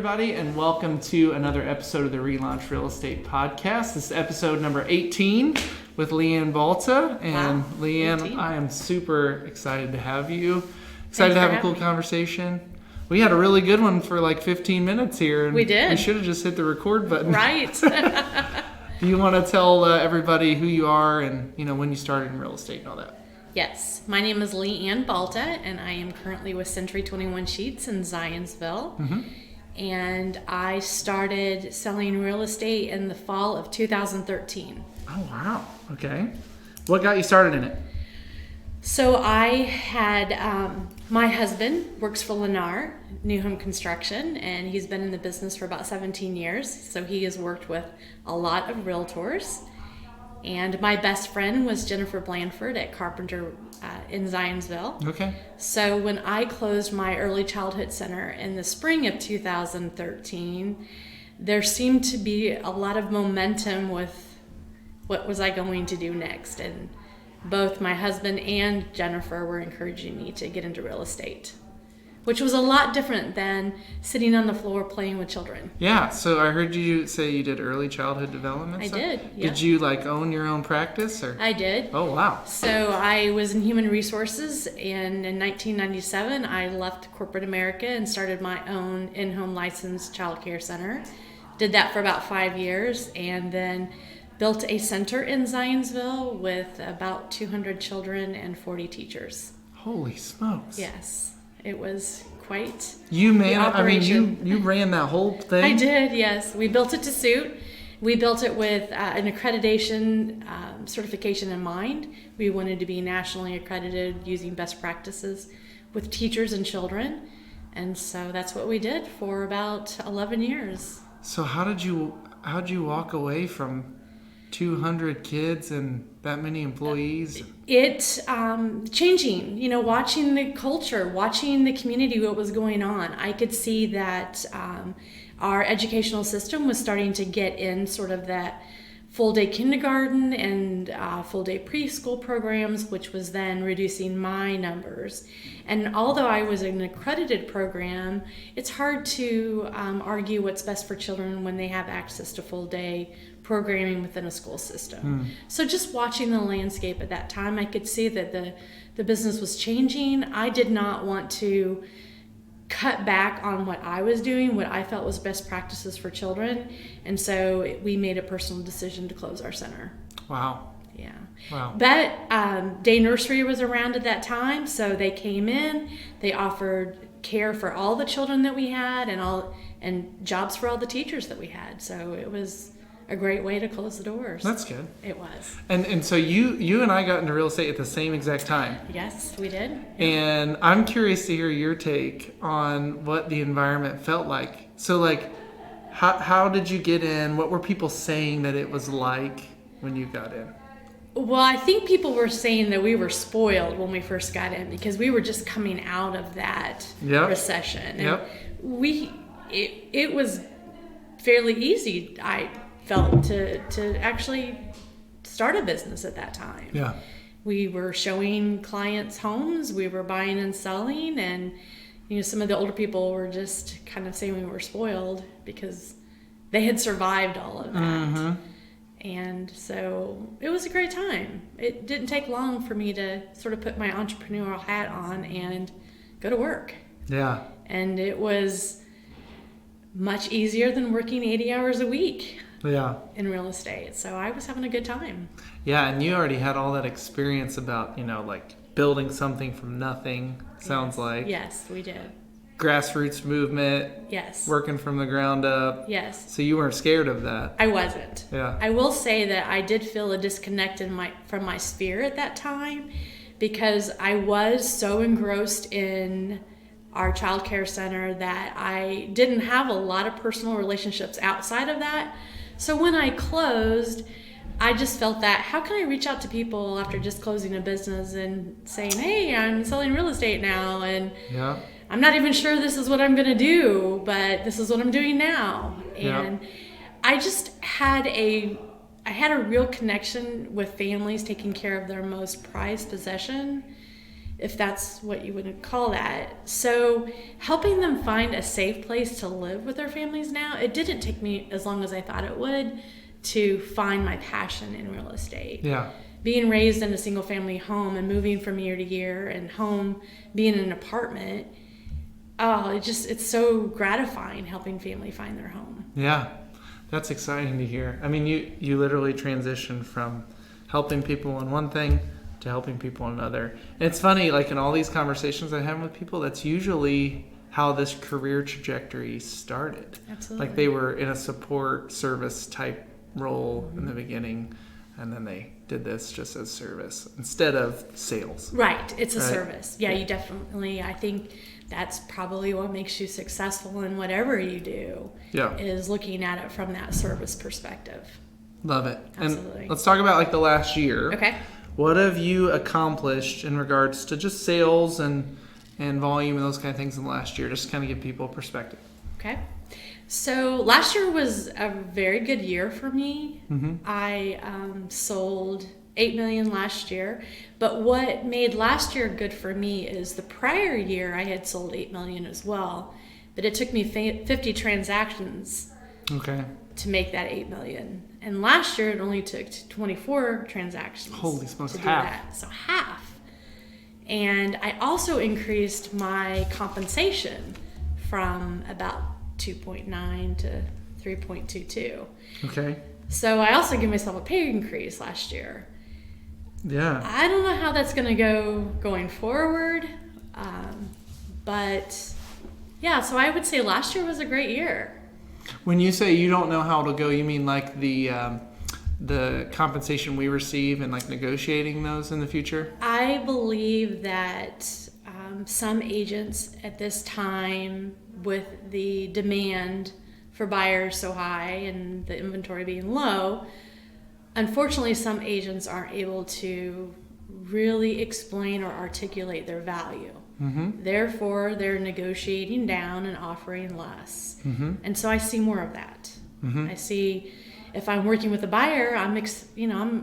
everybody, and welcome to another episode of the ReLaunch Real Estate Podcast. This is episode number 18 with Lee Ann Balta. And wow, Lee Ann, I am super excited to have you. Excited to have a cool conversation. We had a really good one for like 15 minutes here. And we did. We should have just hit the record button. Right. Do you want to tell everybody who you are and when you started in real estate and all that? Yes, my name is Lee Ann Balta, and I am currently with Century 21 Sheets in Zionsville. Mm-hmm. And I started selling real estate in the fall of 2013. Oh, wow. Okay. What got you started in it? So I had, my husband works for Lennar, New Home Construction, and he's been in the business for about 17 years. So he has worked with a lot of realtors. And my best friend was Jennifer Blanford at Carpenter in Zionsville. Okay. So when I closed my early childhood center in the spring of 2013, there seemed to be a lot of momentum with what was I going to do next. And both my husband and Jennifer were encouraging me to get into real estate, which was a lot different than sitting on the floor playing with children. Yeah, so I heard you say you did early childhood development stuff? I did, yeah. Did you own your own practice? Or? I did. Oh, wow. So I was in human resources, and in 1997, I left corporate America and started my own in-home licensed child care center. Did that for about 5 years, and then built a center in Zionsville with about 200 children and 40 teachers. Holy smokes. Yes. It was quite you ran that whole thing? I did, yes. We built it to suit. We built it with an accreditation certification in mind. We wanted to be nationally accredited using best practices with teachers and children. And so that's what we did for about 11 years. So how'd you walk away from 200 kids and that many employees? It's changing, watching the culture, watching the community, what was going on. I could see that our educational system was starting to get in sort of that full-day kindergarten and full-day preschool programs, which was then reducing my numbers. And although I was an accredited program, it's hard to argue what's best for children when they have access to full-day programming within a school system. So just watching the landscape at that time, I could see that the business was changing. I did not want to cut back on what I was doing, what I felt was best practices for children. And so we made a personal decision to close our center. Wow. Yeah. Wow. But day nursery was around at that time, so they came in, they offered care for all the children that we had and jobs for all the teachers that we had. So it was a great way to close the doors. That's good. It was. And so you and I got into real estate at the same exact time. Yes, we did. And I'm curious to hear your take on what the environment felt like. So how did you get in? What were people saying that it was like when you got in? Well, I think people were saying that we were spoiled when we first got in because we were just coming out of that recession. And it was fairly easy, I felt, to actually start a business at that time. Yeah. We were showing clients homes, we were buying and selling, and some of the older people were just kind of saying we were spoiled because they had survived all of that. Mm-hmm. And so it was a great time. It didn't take long for me to sort of put my entrepreneurial hat on and go to work. Yeah. And it was much easier than working 80 hours a week. Yeah. In real estate. So I was having a good time. Yeah, and you already had all that experience about, building something from nothing, sounds like. Yes, we did. Grassroots movement. Yes. Working from the ground up. Yes. So you weren't scared of that. I wasn't. Yeah. I will say that I did feel a disconnect from my sphere at that time because I was so engrossed in our child care center that I didn't have a lot of personal relationships outside of that. So when I closed, I just felt that, how can I reach out to people after just closing a business and saying, hey, I'm selling real estate now, and I'm not even sure this is what I'm going to do, but this is what I'm doing now. And I just had a real connection with families taking care of their most prized possession. if that's what you would call that. So helping them find a safe place to live with their families now, it didn't take me as long as I thought it would to find my passion in real estate. Yeah. Being raised in a single family home and moving from year to year, and home being in an apartment, it's so gratifying helping family find their home. Yeah, that's exciting to hear. I mean, you literally transitioned from helping people on one thing to helping people on another. And it's funny, like in all these conversations I have with people, that's usually how this career trajectory started. Absolutely. Like they were in a support service type role in the beginning, and then they did this just as service instead of sales. Right. It's a service. Yeah, you definitely, I think that's probably what makes you successful in whatever you do. Yeah. Is looking at it from that service perspective. Love it. Absolutely. And let's talk about like the last year. Okay. What have you accomplished in regards to just sales and volume and those kind of things in the last year? Just kind of give people perspective. Okay. So last year was a very good year for me. Mm-hmm. I sold $8 million last year. But what made last year good for me is the prior year I had sold $8 million as well. But it took me 50 transactions to make that $8 million. And last year it only took 24 transactions. Holy smokes, to do half. that. So half. And I also increased my compensation from about 2.9 to 3.22. Okay. So I also gave myself a pay increase last year. Yeah. I don't know how that's going to go going forward. But yeah, so I would say last year was a great year. When you say you don't know how it'll go, you mean like the compensation we receive and like negotiating those in the future? I believe that some agents at this time, with the demand for buyers so high and the inventory being low, unfortunately some agents aren't able to really explain or articulate their value. Mm-hmm. Therefore, they're negotiating down and offering less. Mm-hmm. And so I see more of that. Mm-hmm. I see, if I'm working with a buyer, I'm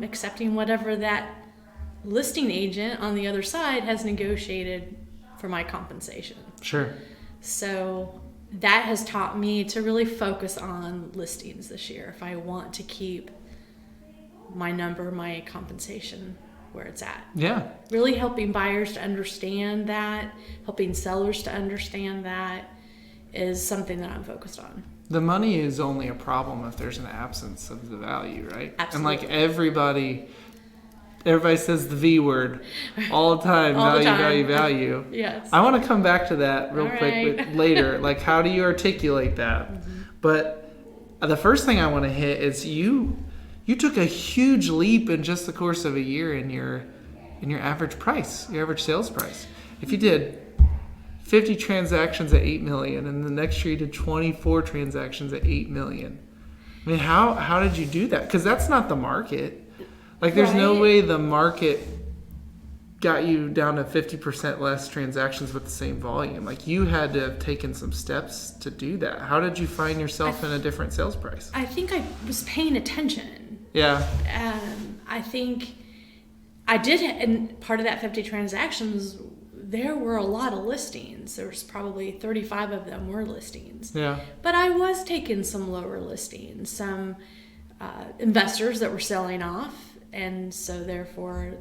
accepting whatever that listing agent on the other side has negotiated for my compensation. Sure. So that has taught me to really focus on listings this year if I want to keep my compensation where it's at. Yeah. Really helping buyers to understand that, helping sellers to understand that is something that I'm focused on. The money is only a problem if there's an absence of the value, right? Absolutely. And like everybody says the V word all the time. All the value, time. value. Yes. I want to come back to that real all quick right. later. Like, how do you articulate that? Mm-hmm. But the first thing I want to hit is you took a huge leap in just the course of a year in your average price, your average sales price. If you did 50 transactions at $8 million, and the next year you did 24 transactions at $8 million. I mean, how did you do that? Because that's not the market. Like, there's no way the market got you down to 50% less transactions with the same volume. Like, you had to have taken some steps to do that. How did you find yourself in a different sales price? I think I was paying attention. Yeah. I think I did, and part of that 50 transactions, there were a lot of listings. There was probably 35 of them were listings. Yeah. But I was taking some lower listings, some investors that were selling off, and so therefore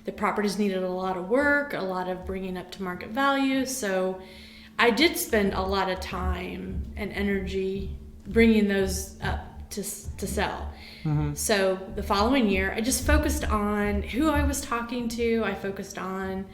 the properties needed a lot of work, a lot of bringing up to market value. So I did spend a lot of time and energy bringing those up to sell. Mm-hmm. So the following year, I just focused on who I was talking to. I focused on,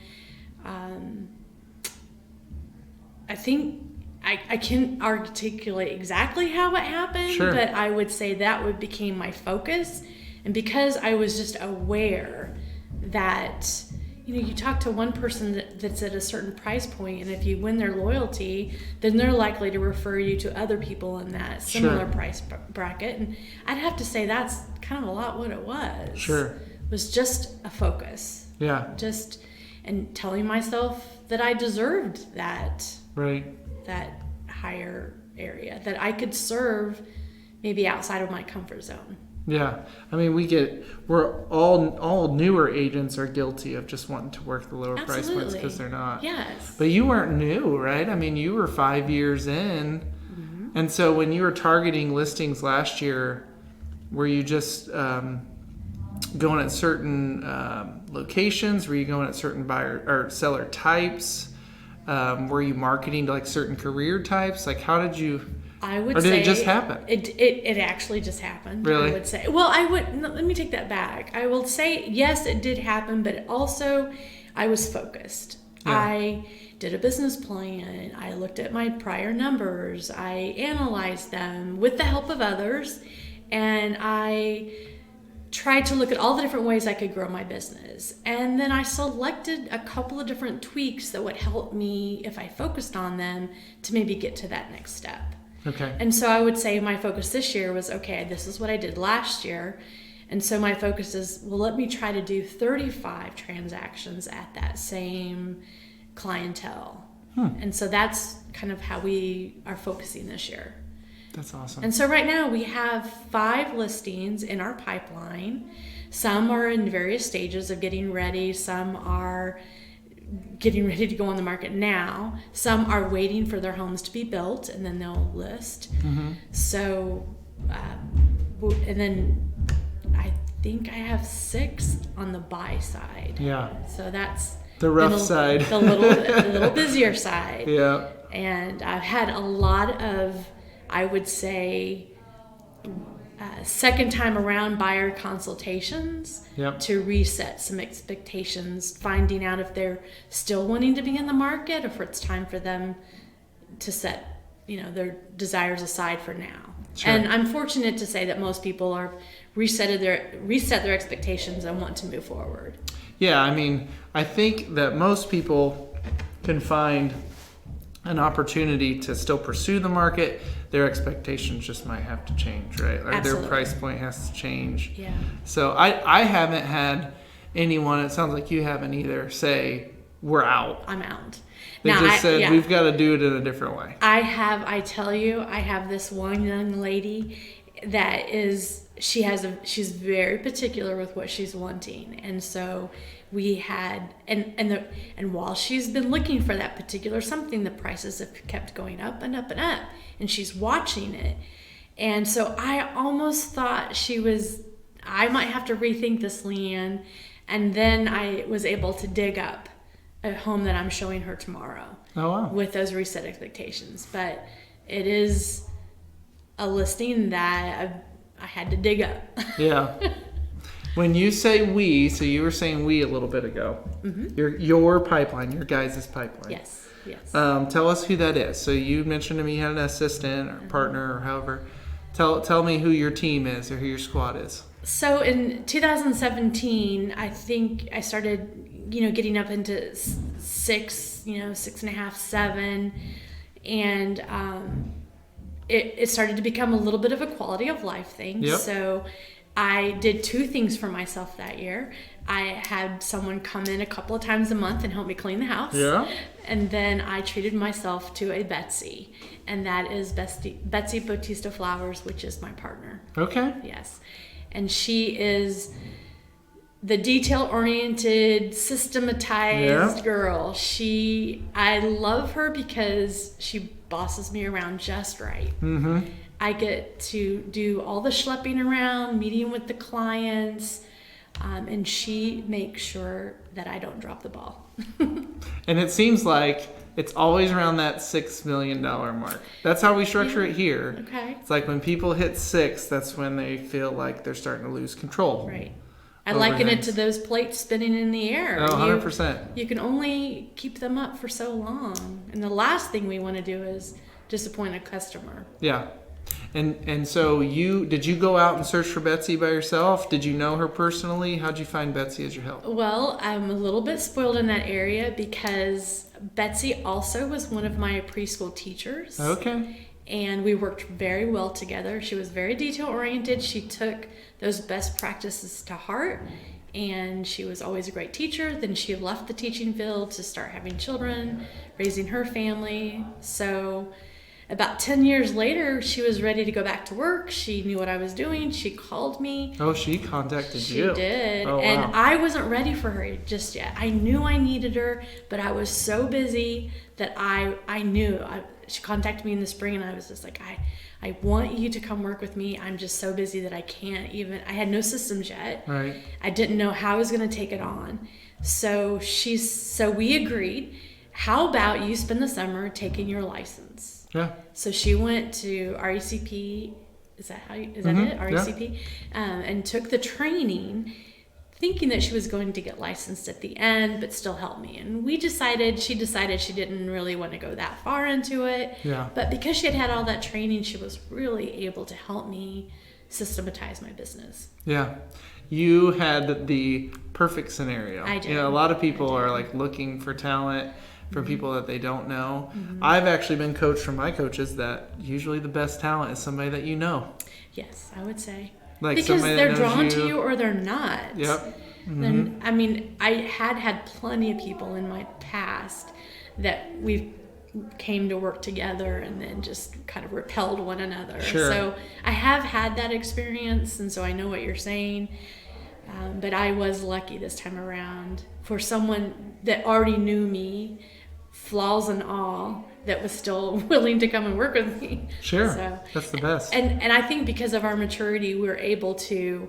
I think I can't articulate exactly how it happened, sure, but I would say that became my focus. And because I was just aware that, you talk to one person that's at a certain price point, and if you win their loyalty, then they're likely to refer you to other people in that similar, sure, price bracket. And I'd have to say that's kind of a lot what it was. Sure. It was just a focus. Yeah. And telling myself that I deserved that. Right. That higher area, that I could serve maybe outside of my comfort zone. Yeah. I mean, we're all newer agents are guilty of just wanting to work the lower price points because they're not. Yes. But you weren't new, right? I mean, you were 5 years in. And so when you were targeting listings last year, were you just going at certain locations? Were you going at certain buyer or seller types? Were you marketing to like certain career types? Like, how did you? I would or did say it just happen? It actually just happened. Really? I would say. Well, let me take that back. I will say yes, it did happen, but also I was focused. Yeah. I did a business plan. I looked at my prior numbers. I analyzed them with the help of others, and I tried to look at all the different ways I could grow my business. And then I selected a couple of different tweaks that would help me, if I focused on them, to maybe get to that next step. Okay. And so I would say my focus this year was, okay, this is what I did last year. And so my focus is, well, let me try to do 35 transactions at that same clientele. And so that's kind of how we are focusing this year. That's awesome. And so right now we have 5 listings in our pipeline. Some are in various stages of getting ready. Some are getting ready to go on the market now. Some are waiting for their homes to be built, and then they'll list. So, and then I think I have 6 on the buy side. Yeah. So that's the rough side. The little busier side. Yeah. And I've had a lot of, I would say, second time around buyer consultations to reset some expectations, finding out if they're still wanting to be in the market or if it's time for them to set, their desires aside for now. Sure. And I'm fortunate to say that most people are reset their expectations and want to move forward. Yeah, I mean, I think that most people can find an opportunity to still pursue the market. Their expectations just might have to change, right? Or Absolutely. Their price point has to change. Yeah. So I haven't had anyone, it sounds like you haven't either, say, we're out. I'm out. They just said, we've got to do it in a different way. I tell you, I have this one young lady that is, she's very particular with what she's wanting. And so we had, and while she's been looking for that particular something, the prices have kept going up and up and up, and she's watching it. And so I almost thought I might have to rethink this, Lee Ann. And then I was able to dig up a home that I'm showing her tomorrow. Oh, wow. With those reset expectations. But it is a listing that I had to dig up. Yeah. When you say we, so you were saying we a little bit ago. Your pipeline, your guys' pipeline. Yes. Tell us who that is. So you mentioned to me you had an assistant or partner or however. Tell me who your team is or who your squad is. So in 2017, I think I started, getting up into 6.5, 7, and it started to become a little bit of a quality of life thing. Yep. So I did 2 things for myself that year. I had someone come in a couple of times a month and help me clean the house. Yeah. And then I treated myself to a Betsy, and that is Betsy Bautista Flowers, which is my partner. Okay. Yes. And she is the detail-oriented, systematized girl. I love her because she bosses me around just right. I get to do all the schlepping around, meeting with the clients, and she makes sure that I don't drop the ball. And it seems like it's always around that $6 million mark. That's how we structure it here. Okay. It's like when people hit 6, that's when they feel like they're starting to lose control. Right. I liken it to those plates spinning in the air. Oh, 100%. You can only keep them up for so long. And the last thing we want to do is disappoint a customer. Yeah. And so did you go out and search for Betsy by yourself? Did you know her personally? How'd you find Betsy as your help? Well, I'm a little bit spoiled in that area because Betsy also was one of my preschool teachers. Okay. And we worked very well together. She was very detail oriented. She took those best practices to heart, and she was always a great teacher. Then she left the teaching field to start having children, raising her family. So about 10 years later, she was ready to go back to work. She knew what I was doing. She called me. Oh, she contacted you. She did. Oh, wow. And I wasn't ready for her just yet. I knew I needed her, but I was so busy that I knew. She contacted me in the spring, and I was just like, I want you to come work with me. I'm just so busy that I can't even. I had no systems yet. Right. I didn't know how I was going to take it on. So we agreed. How about you spend the summer taking your license? Yeah. So she went to RECP. Is that it? RECP, and took the training, thinking that she was going to get licensed at the end, but still help me. And she decided she didn't really want to go that far into it. Yeah. But because she had all that training, she was really able to help me systematize my business. Yeah. You had the perfect scenario. I did. A lot of people are like looking for talent from people that they don't know. I've actually been coached from my coaches that usually the best talent is somebody that you know. Yes, I would say. Like because they're drawn to you you or they're not. Yep. Then, I mean, I had plenty of people in my past that we came to work together and then just kind of repelled one another. Sure. So I have had that experience, and so I know what you're saying. But I was lucky this time around for someone that already knew me, flaws and all, that was still willing to come and work with me. Sure. So, that's the best. And I think because of our maturity, we're able to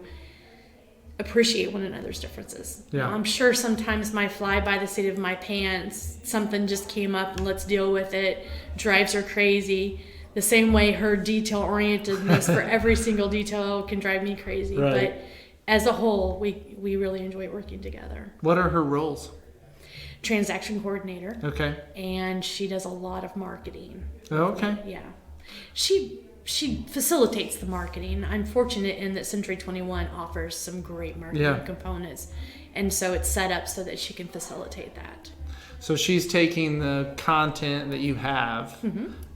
appreciate one another's differences. Yeah. I'm sure sometimes my fly by the seat of my pants, something just came up and let's deal with it, drives her crazy. The same way her detail orientedness for every single detail can drive me crazy. Right. But as a whole, we really enjoy working together. What are her roles? Transaction coordinator. Okay. And she does a lot of marketing. Okay. Yeah. She facilitates the marketing. I'm fortunate in that Century 21 offers some great marketing components. And so it's set up so that she can facilitate that. So she's taking the content that you have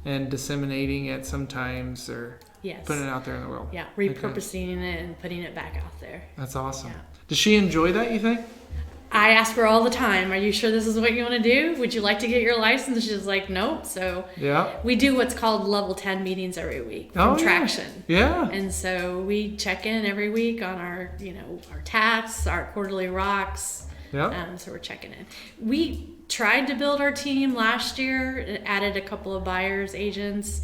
and disseminating it sometimes, or putting it out there in the world. Yeah, repurposing it and putting it back out there. That's awesome. Yeah. Does she enjoy that, you think? I ask her all the time, are you sure this is what you want to do? Would you like to get your license? She's like, nope. So we do what's called level 10 meetings every week from Traction. Yeah. And so we check in every week on our, our tasks, our quarterly rocks. Yeah. So we're checking in. We tried to build our team last year, added a couple of buyers, agents.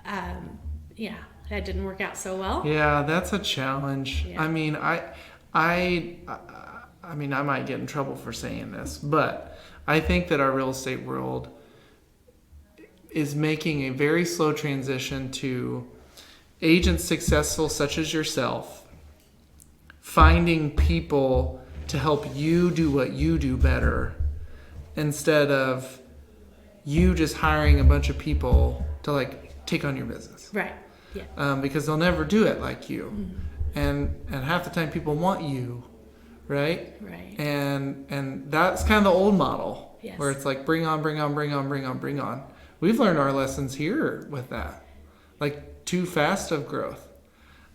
That didn't work out so well. Yeah, that's a challenge. Yeah. I mean, I might get in trouble for saying this, but I think that our real estate world is making a very slow transition to agents successful such as yourself, finding people to help you do what you do better, instead of you just hiring a bunch of people to like take on your business. Right. Yeah. Because they'll never do it like you. And half the time people want you. Right? Right. And that's kind of the old model, where it's like bring on. We've learned our lessons here with that, like too fast of growth.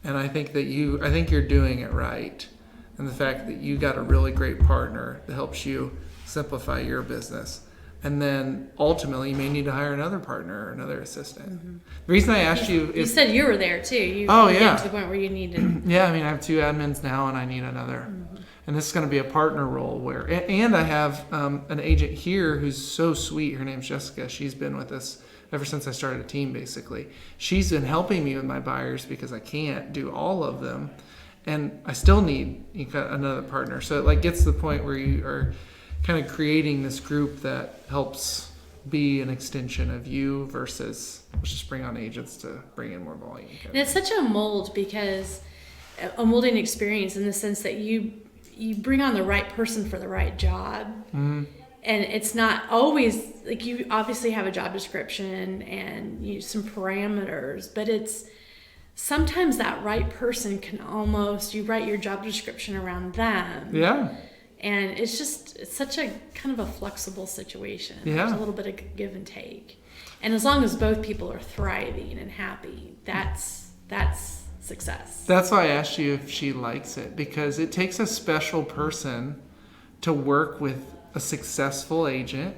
And I think you're doing it right. And the fact that you got a really great partner that helps you simplify your business. And then ultimately you may need to hire another partner or another assistant. The reason I asked you you said you were there too. You yeah. to the point where you needed. Yeah, I mean, I have 2 admins now and I need another. And this is going to be a partner role and I have an agent here who's so sweet. Her name's Jessica. She's been with us ever since I started a team, basically. She's been helping me with my buyers because I can't do all of them. And I still need another partner. So it like gets to the point where you are kind of creating this group that helps be an extension of you versus let's just bring on agents to bring in more volume. And it's such a molding experience in the sense that you bring on the right person for the right job. And it's not always like you obviously have a job description and some parameters, but it's sometimes that right person can you write your job description around them. Yeah. And it's such a kind of a flexible situation. Yeah. There's a little bit of give and take. And as long as both people are thriving and happy, that's success. That's why I asked you if she likes it, because it takes a special person to work with a successful agent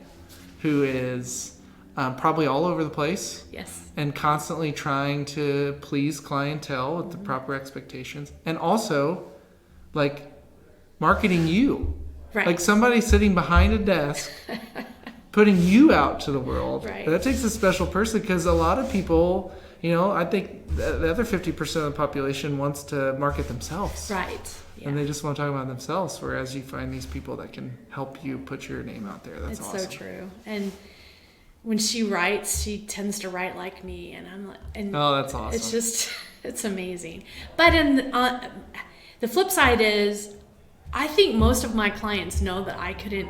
who is probably all over the place. Yes. And constantly trying to please clientele with the proper expectations. And also, like, marketing you. Right. Like somebody sitting behind a desk, putting you out to the world. Right. That takes a special person, because a lot of people, I think the other 50% of the population wants to market themselves. Right. Yeah. And they just want to talk about themselves, whereas you find these people that can help you put your name out there. That's awesome. It's so true. And when she writes, she tends to write like me, and I'm like, oh, that's awesome. It's just, it's amazing. But the flip side is, I think most of my clients know that I couldn't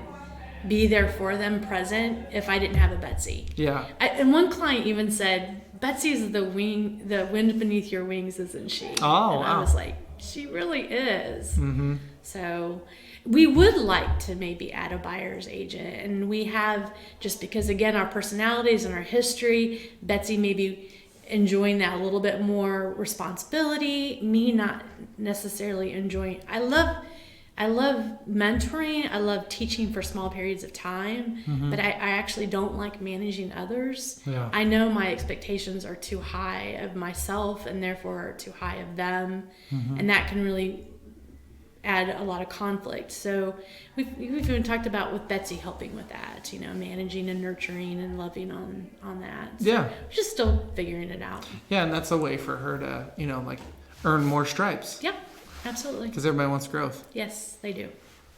be there for them present if I didn't have a Betsy. Yeah. And one client even said, Betsy's the wind beneath your wings, isn't she? Oh, and wow. I was like, she really is. Mm-hmm. So we would like to maybe add a buyer's agent, and we have, just because again our personalities and our history, Betsy maybe enjoying that a little bit more responsibility, me not necessarily enjoying. I love mentoring. I love teaching for small periods of time, but I actually don't like managing others. Yeah. I know my expectations are too high of myself and therefore too high of them, and that can really add a lot of conflict. So we've even talked about with Betsy helping with that, managing and nurturing and loving on that. So Yeah. we're just still figuring it out. Yeah, and that's a way for her to, like, earn more stripes. Yep, absolutely. Because everybody wants growth. Yes, they do.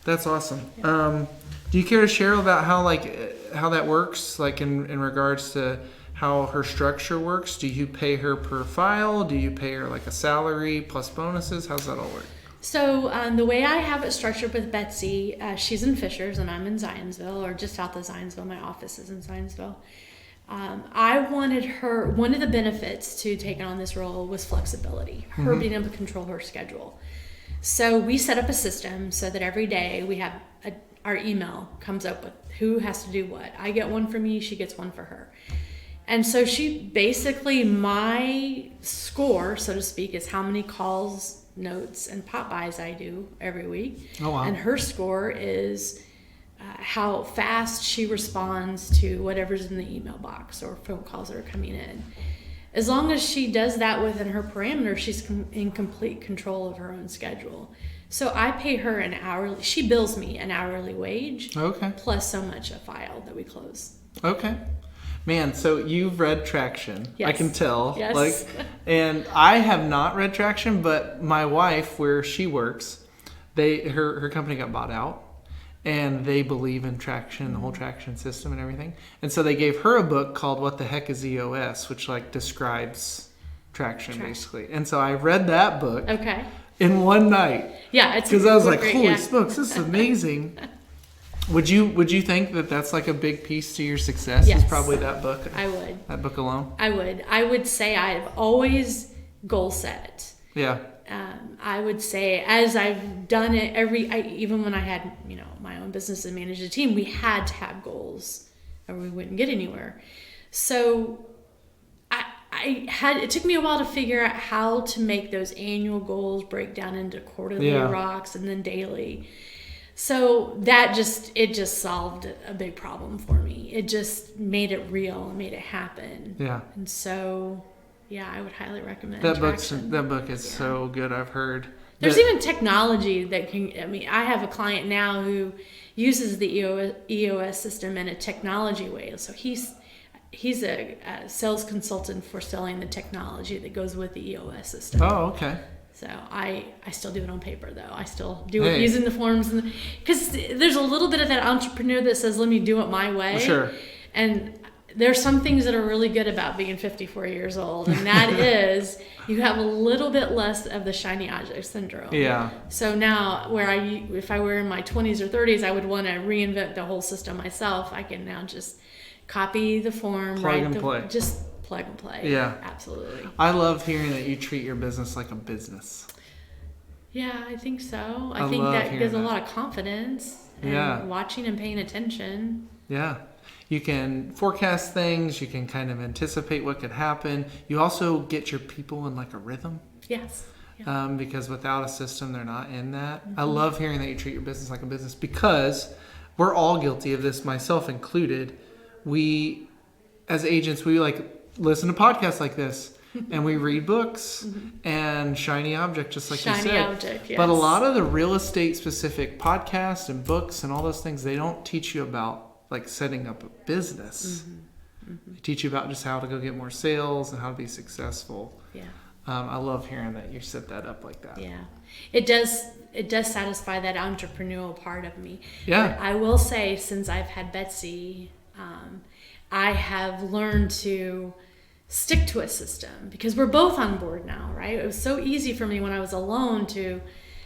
That's awesome. Yeah. Do you care to share about how that works, like in regards to how her structure works? Do you pay her per file? Do you pay her like a salary plus bonuses? How's that all work? So the way I have it structured with Betsy, she's in Fishers and I'm in Zionsville, or just south of Zionsville. My office is in Zionsville. I wanted her, one of the benefits to taking on this role was flexibility, her being able to control her schedule. So we set up a system so that every day we have our email comes up with who has to do what. I get one for me, she gets one for her. And so she basically, my score, so to speak, is how many calls, notes, and pop buys I do every week. Oh, wow. And her score is how fast she responds to whatever's in the email box or phone calls that are coming in. As long as she does that within her parameters, she's in complete control of her own schedule. So I pay her she bills me an hourly wage. Okay. Plus so much a file that we close. Okay. Man, so you've read Traction. Yes. I can tell. Yes. And I have not read Traction, but my wife, where she works, her company got bought out, and they believe in Traction, the whole Traction system and everything. And so they gave her a book called What the Heck is EOS, which describes Traction basically. And so I read that book. Okay. In one night. Yeah, it's because I was like, great, holy smokes, this is amazing. Would you think that that's like a big piece to your success? Yes. Is probably that book? I would. That book alone? I would say I've always goal set. Yeah. I would say as I've done it even when I had, my own business and managed a team, we had to have goals or we wouldn't get anywhere. So it took me a while to figure out how to make those annual goals break down into quarterly rocks and then daily. So it just solved a big problem for me. It just made it real and made it happen. Yeah. And so, I would highly recommend that book. That book is so good. I've heard. There's even technology that can. I have a client now who uses the EOS system in a technology way. So he's a sales consultant for selling the technology that goes with the EOS system. Oh, okay. So I still do it on paper though. I still do it using the forms, because there's a little bit of that entrepreneur that says, "Let me do it my way." Sure. And there's some things that are really good about being 54 years old, and that is you have a little bit less of the shiny object syndrome. Yeah. So now, if I were in my 20s or 30s, I would want to reinvent the whole system myself. I can now just copy the form, plug and play. Yeah. Absolutely. I love hearing that you treat your business like a business. Yeah, I think so. I think that gives a lot of confidence and watching and paying attention. Yeah. You can forecast things. You can kind of anticipate what could happen. You also get your people in like a rhythm. Yes. Yeah. Because without a system, they're not in that. Mm-hmm. I love hearing that you treat your business like a business, because we're all guilty of this, myself included. We as agents, we listen to podcasts like this. And we read books and shiny object, just like you said. Shiny object, yes. But a lot of the real estate specific podcasts and books and all those things, they don't teach you about setting up a business. They teach you about just how to go get more sales and how to be successful. Yeah. I love hearing that you set that up like that. Yeah. It does satisfy that entrepreneurial part of me. Yeah. But I will say, since I've had Betsy, I have learned to stick to a system because we're both on board now, right? It was so easy for me when I was alone to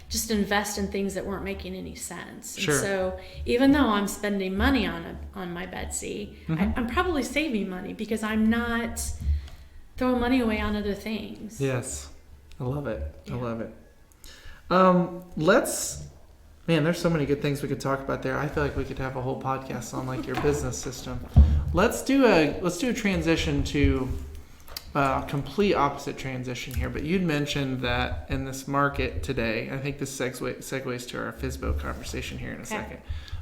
just invest in things that weren't making any sense. Sure. And so even though I'm spending money on my Betsy, I'm probably saving money because I'm not throwing money away on other things. Yes. I love it. Yeah. I love it. There's so many good things we could talk about there. I feel like we could have a whole podcast on your business system. Let's do a transition to complete opposite transition here. But you'd mentioned that in this market today, I think this segues to our FSBO conversation here in a second.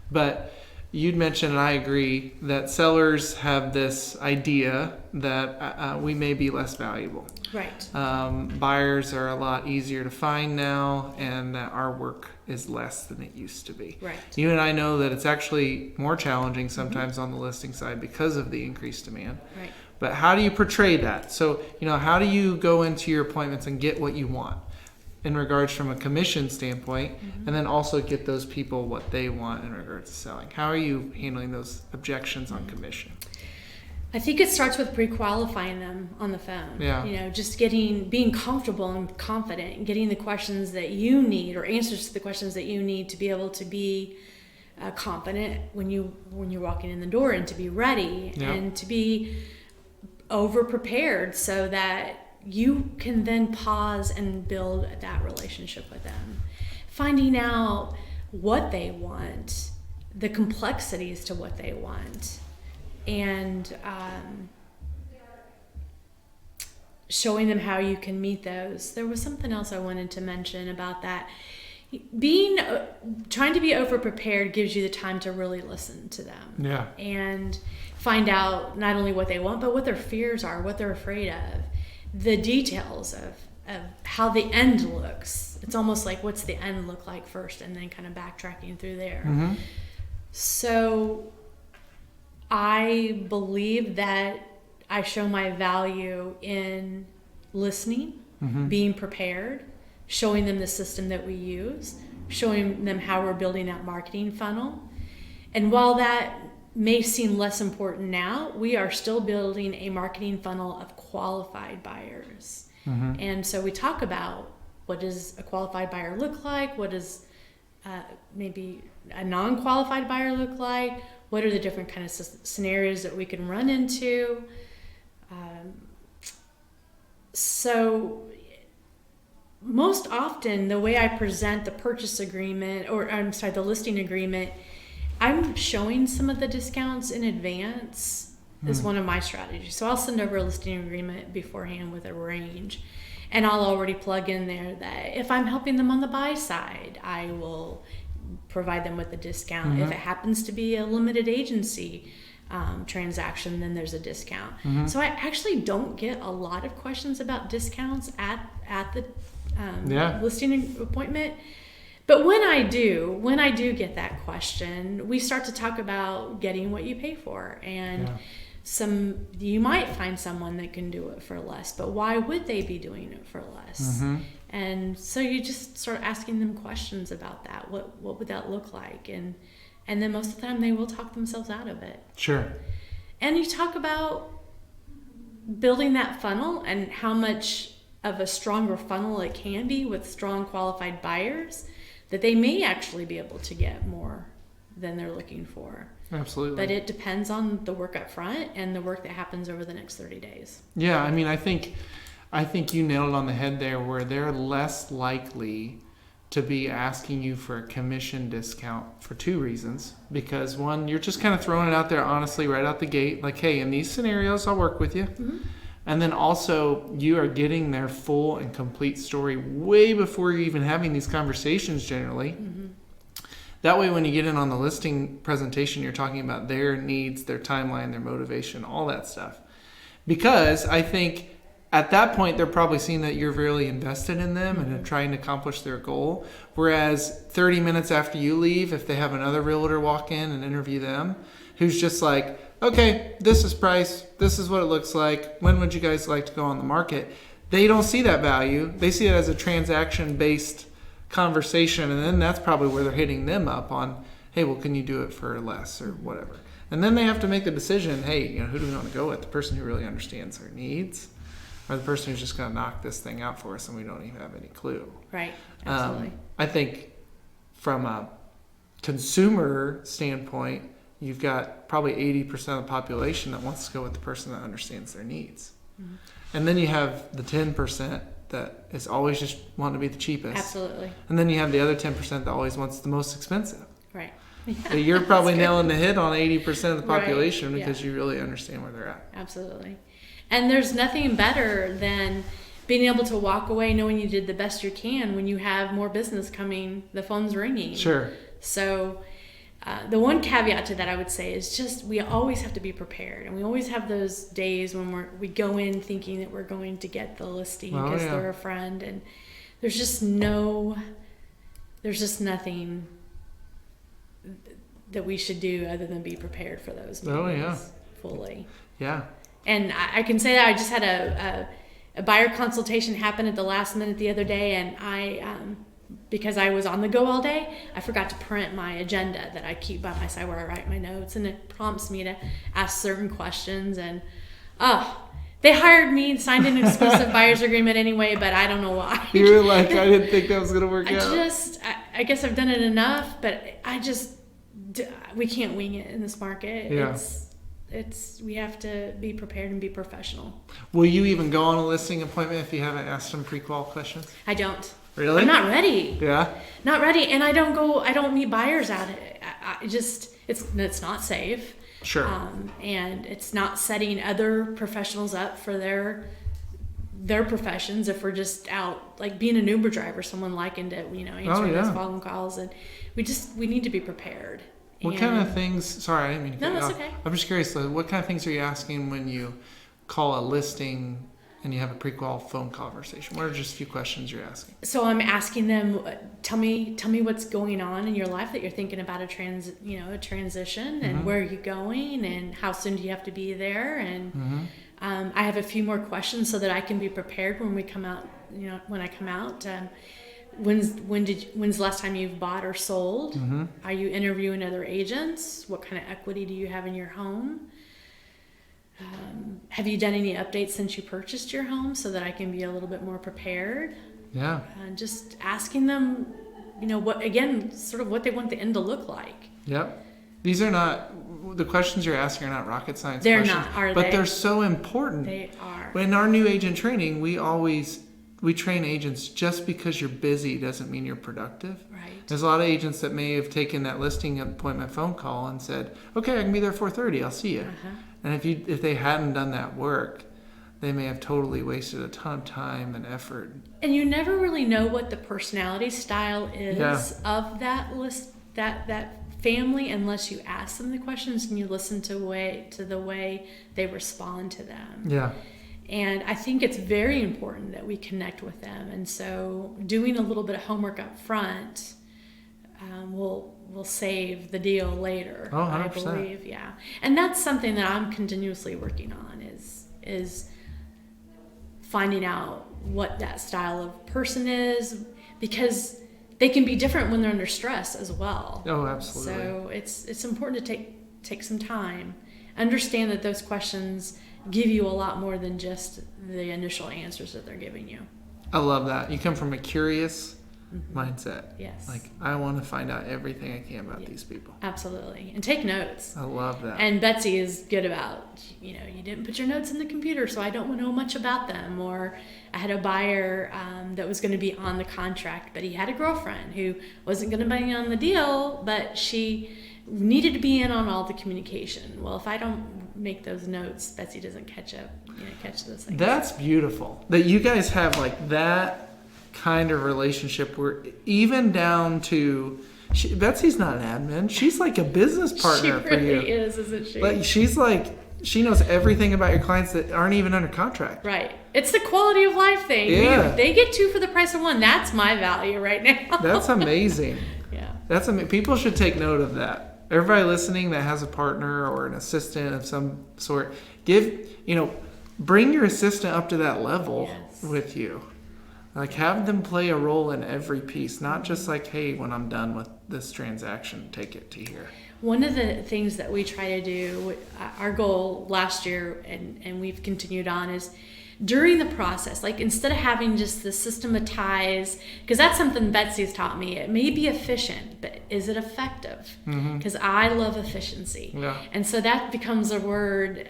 But you'd mentioned, and I agree, that sellers have this idea that we may be less valuable. Right. Buyers are a lot easier to find now, and that our work is less than it used to be. Right. You and I know that it's actually more challenging sometimes on the listing side because of the increased demand. Right. But how do you portray that? So, how do you go into your appointments and get what you want in regards from a commission standpoint, and then also get those people what they want in regards to selling? How are you handling those objections on commission? I think it starts with pre-qualifying them on the phone. Yeah. Just being comfortable and confident and getting the questions that you need or answers to the questions that you need to be able to be confident when you're walking in the door, and to be ready and to be over prepared so that you can then pause and build that relationship with them. Finding out what they want, the complexities to what they want, and showing them how you can meet those. There was something else I wanted to mention about that. Trying to be over prepared gives you the time to really listen to them. Yeah. And find out not only what they want, but what their fears are, what they're afraid of, the details of how the end looks. It's almost like, what's the end look like first, and then kind of backtracking through there. Mm-hmm. So I believe that I show my value in listening, being prepared, showing them the system that we use, showing them how we're building that marketing funnel. And while that may seem less important now, we are still building a marketing funnel of qualified buyers. And so we talk about, what does a qualified buyer look like? What does maybe a non-qualified buyer look like? What are the different kind of scenarios that we can run into? So most often, the way I present the purchase agreement, the listing agreement, I'm showing some of the discounts in advance is one of my strategies. So I'll send over a listing agreement beforehand with a range, and I'll already plug in there that if I'm helping them on the buy side, I will provide them with a discount. If it happens to be a limited agency transaction, then there's a discount. So I actually don't get a lot of questions about discounts at the listing appointment. But when I do get that question, we start to talk about getting what you pay for. And you might find someone that can do it for less, but why would they be doing it for less? And so you just start asking them questions about that. What would that look like? And then most of the time they will talk themselves out of it. Sure. And you talk about building that funnel and how much of a stronger funnel it can be with strong qualified buyers, that they may actually be able to get more than they're looking for. Absolutely. But it depends on the work up front and the work that happens over the next 30 days. Yeah, I mean, I think you nailed it on the head there, where they're less likely to be asking you for a commission discount for two reasons. Because one, you're just kind of throwing it out there honestly right out the gate, like, hey, in these scenarios, I'll work with you. And then also, you are getting their full and complete story way before you're even having these conversations generally. That way, when you get in on the listing presentation, you're talking about their needs, their timeline, their motivation, all that stuff. Because I think at that point, they're probably seeing that you're really invested in them and are trying to accomplish their goal. Whereas 30 minutes after you leave, if they have another realtor walk in and interview them, who's just like, okay, this is price, this is what it looks like, when would you guys like to go on the market? They don't see that value. They see it as a transaction-based conversation, and then that's probably where they're hitting them up on, hey, well, can you do it for less or whatever? And then they have to make the decision, hey, who do we want to go with? The person who really understands our needs, or the person who's just going to knock this thing out for us and we don't even have any clue? Right, absolutely. I think from a consumer standpoint, you've got probably 80% of the population that wants to go with the person that understands their needs. Mm-hmm. And then you have the 10% that is always just wanting to be the cheapest. Absolutely. And then you have the other 10% that always wants the most expensive. Right. Yeah, you're probably nailing the hit on 80% of the population, right, because you really understand where they're at. Absolutely. And there's nothing better than being able to walk away knowing you did the best you can when you have more business coming, the phone's ringing. Sure. So the one caveat to that I would say is just we always have to be prepared, and we always have those days when we go in thinking that we're going to get the listing because they're a friend, and there's just nothing that we should do other than be prepared for those meetings fully. Yeah. And I can say that I just had a buyer consultation happen at the last minute the other day, and I because I was on the go all day, I forgot to print my agenda that I keep by my side where I write my notes, and it prompts me to ask certain questions. And they hired me, signed an exclusive buyer's agreement anyway, but I don't know why. You were like, I didn't think that was going to work out. I guess I've done it enough, but we can't wing it in this market. Yeah. We have to be prepared and be professional. Will you even go on a listing appointment if you haven't asked some pre-qual questions? I don't. Really? I'm not ready. Yeah. Not ready, and I don't meet buyers out it. It's not safe. Sure. And it's not setting other professionals up for their professions if we're just out, like being an Uber driver, someone likened it, answering those phone calls, and we need to be prepared. What kind of things, sorry, I didn't mean to cut you off. No, that's okay. I'm just curious, what kind of things are you asking when you call a listing and you have a pre-qual phone conversation? What are just a few questions you're asking? So I'm asking them, tell me what's going on in your life that you're thinking about a transition, and where are you going, and how soon do you have to be there, and I have a few more questions so that I can be prepared when we come out. When I come out, when's the last time you've bought or sold? Are you interviewing other agents? What kind of equity do you have in your home? Have you done any updates since you purchased your home so that I can be a little bit more prepared? Yeah. Just asking them, what they want the end to look like. Yep. These are not, the questions you're asking are not rocket science they're questions. Not, are they? But they're so important. They are. In our new agent training, we train agents, just because you're busy doesn't mean you're productive. Right. There's a lot of agents that may have taken that listing appointment phone call and said, okay, I can be there 4:30, I'll see you. And if they hadn't done that work, they may have totally wasted a ton of time and effort. And you never really know what the personality style is of that that family unless you ask them the questions and you listen to the way they respond to them. Yeah. And I think it's very important that we connect with them. And so doing a little bit of homework up front will save the deal later. Oh, 100%. I believe, yeah. And that's something that I'm continuously working on is finding out what that style of person is, because they can be different when they're under stress as well. Oh, absolutely. So it's important to take some time, understand that those questions give you a lot more than just the initial answers that they're giving you. I love that. You come from a curious mindset. Yes. Like, I want to find out everything I can about these people. Absolutely. And take notes. I love that. And Betsy is good about, you didn't put your notes in the computer, so I don't know much about them. Or I had a buyer that was going to be on the contract, but he had a girlfriend who wasn't going to be on the deal, but she needed to be in on all the communication. Well, if I don't make those notes, Betsy doesn't catch those things. That's beautiful. That you guys have like that kind of relationship where even down to Betsy's not an admin. She's like a business partner for you. She really is, isn't she? Like she knows everything about your clients that aren't even under contract. Right. It's the quality of life thing. Yeah. They get 2 for the price of 1. That's my value right now. That's amazing. Yeah. People should take note of that. Everybody listening that has a partner or an assistant of some sort, bring your assistant up to that level with you. Like, have them play a role in every piece, not just like, hey, when I'm done with this transaction, take it to here. One of the things that we try to do, our goal last year, and we've continued on, is during the process, like instead of having just the systematize, because that's something Betsy's taught me. It may be efficient, but is it effective? Because I love efficiency. Yeah. And so that becomes a word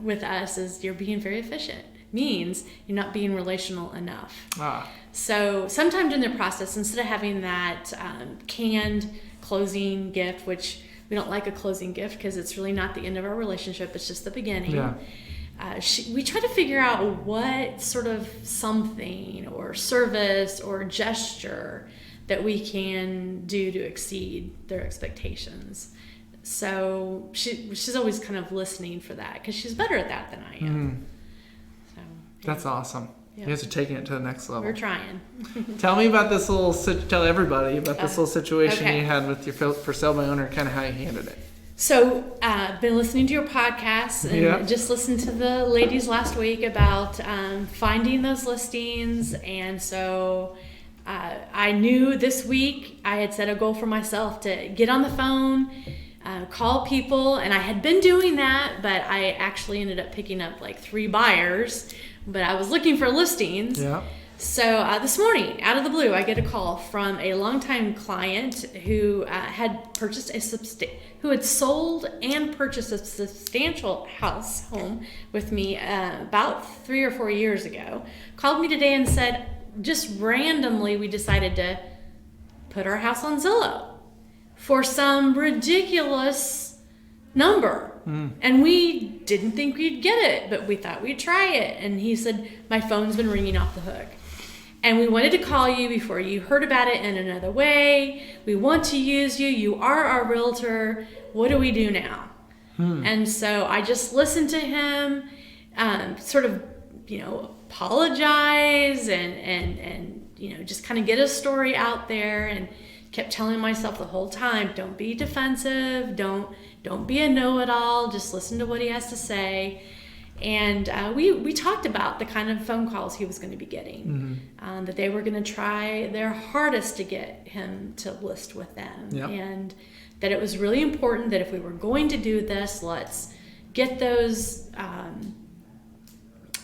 with us, is you're being very efficient. Means you're not being relational enough. So sometime during the process, instead of having that canned closing gift, which we don't like a closing gift because it's really not the end of our relationship, it's just the beginning. Yeah. We try to figure out what sort of something or service or gesture that we can do to exceed their expectations. So she's always kind of listening for that because she's better at that than I am. That's awesome. Yeah. You guys are taking it to the next level. We're trying. Tell me about this tell everybody about this little situation you had with your for sale by owner, kind of how you handled it. So, been listening to your podcast and just listened to the ladies last week about finding those listings. And so I knew this week I had set a goal for myself to get on the phone, call people, and I had been doing that, but I actually ended up picking up like 3 buyers. But I was looking for listings. Yeah. So this morning, out of the blue, I get a call from a longtime client who had purchased who had sold and purchased a substantial home with me about 3 or 4 years ago. Called me today and said, just randomly, we decided to put our house on Zillow for some ridiculous number. And we didn't think we'd get it, but we thought we'd try it. And he said, my phone's been ringing off the hook. And we wanted to call you before you heard about it in another way. We want to use you. You are our realtor. What do we do now? And so I just listened to him, sort of, apologize and just kind of get his story out there, and kept telling myself the whole time, don't be defensive. Don't be a know-it-all. Just listen to what he has to say. And we talked about the kind of phone calls he was going to be getting, that they were going to try their hardest to get him to list with them. Yep. And that it was really important that if we were going to do this, let's get those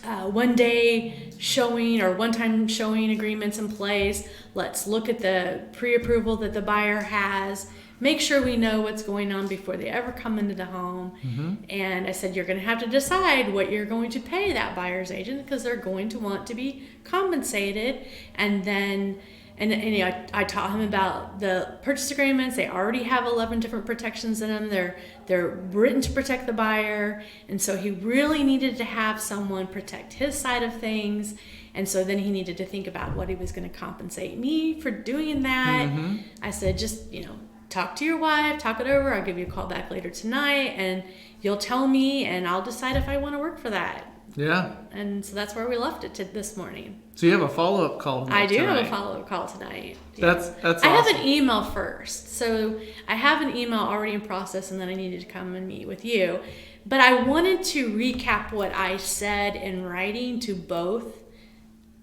one-day showing or one-time showing agreements in place. Let's look at the pre-approval that the buyer has. Make sure we know what's going on before they ever come into the home. And I said, you're going to have to decide what you're going to pay that buyer's agent, because they're going to want to be compensated. And then, I taught him about the purchase agreements. They already have 11 different protections in them. They're written to protect the buyer. And so he really needed to have someone protect his side of things. And so then he needed to think about what he was going to compensate me for doing that. I said, just, talk to your wife, talk it over. I'll give you a call back later tonight, and you'll tell me, and I'll decide if I want to work for that. Yeah. And so that's where we left it to this morning. So you have a follow-up call tonight? I do have a follow-up call tonight. That's awesome. I have an email first. So I have an email already in process, and then I needed to come and meet with you. But I wanted to recap what I said in writing to both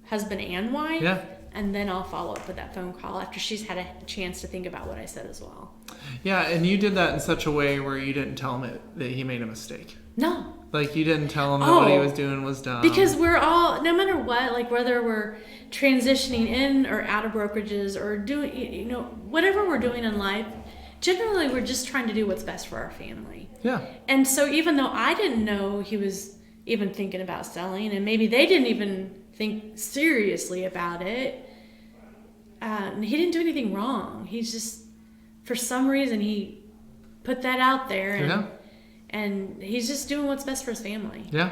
husband and wife. Yeah. And then I'll follow up with that phone call after she's had a chance to think about what I said as well. Yeah, and you did that in such a way where you didn't tell him that he made a mistake. No. Like, you didn't tell him that what he was doing was dumb. Because we're all, no matter what, like whether we're transitioning in or out of brokerages or doing, whatever we're doing in life, generally we're just trying to do what's best for our family. Yeah. And so even though I didn't know he was even thinking about selling, and maybe they didn't even think seriously about it, he didn't do anything wrong. He's just, for some reason, he put that out there, and he's just doing what's best for his family. Yeah.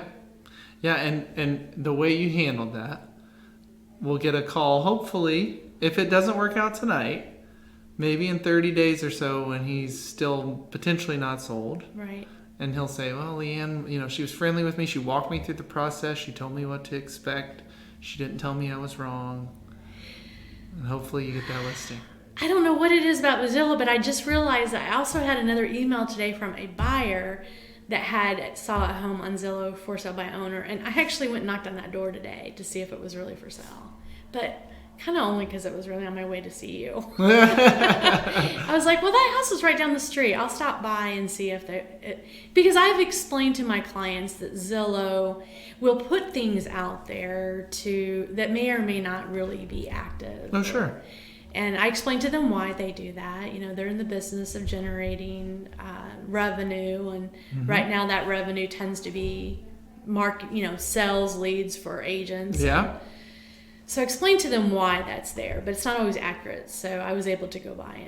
Yeah, and the way you handled that, we'll get a call, hopefully, if it doesn't work out tonight, maybe in 30 days or so when he's still potentially not sold. Right. And he'll say, well, Lee Ann, she was friendly with me. She walked me through the process. She told me what to expect. She didn't tell me I was wrong. And hopefully you get that listing. I don't know what it is about Zillow, but I just realized I also had another email today from a buyer that saw a home on Zillow for sale by owner. And I actually went and knocked on that door today to see if it was really for sale. But kind of only because it was really on my way to see you. I was like, well, that house is right down the street. I'll stop by and see if because I've explained to my clients that Zillow will put things out there that may or may not really be active. Oh, sure. And I explained to them why they do that. They're in the business of generating revenue, and right now that revenue tends to be sales leads for agents. Yeah. So I explained to them why that's there, but it's not always accurate. So I was able to go by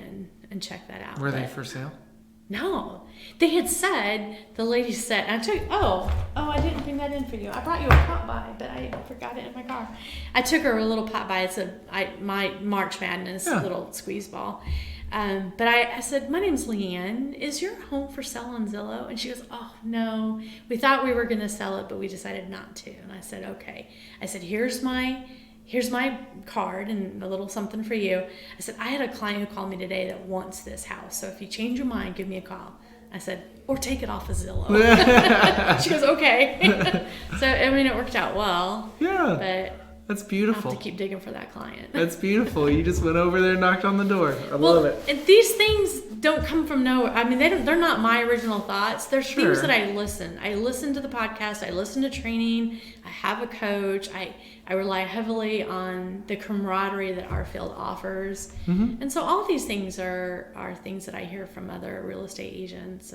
and check that out. Were they for sale? No. The lady said, I didn't bring that in for you. I brought you a pop by, but I forgot it in my car. I took her a little pop by. It's my March Madness little squeeze ball. But I said, my name's Lee Ann. Is your home for sale on Zillow? And she goes, oh, no. We thought we were going to sell it, but we decided not to. And I said, okay. I said, here's my card and a little something for you. I said, I had a client who called me today that wants this house. So if you change your mind, give me a call. I said, or take it off of Zillow. She goes, okay. So, it worked out well. Yeah. But that's beautiful. I'll have to keep digging for that client. That's beautiful. You just went over there and knocked on the door. I love it. And these things don't come from nowhere. They're not my original thoughts. They're things that I listen. I listen to the podcast. I listen to training. I have a coach. I rely heavily on the camaraderie that our field offers. Mm-hmm. And so all these things are things that I hear from other real estate agents.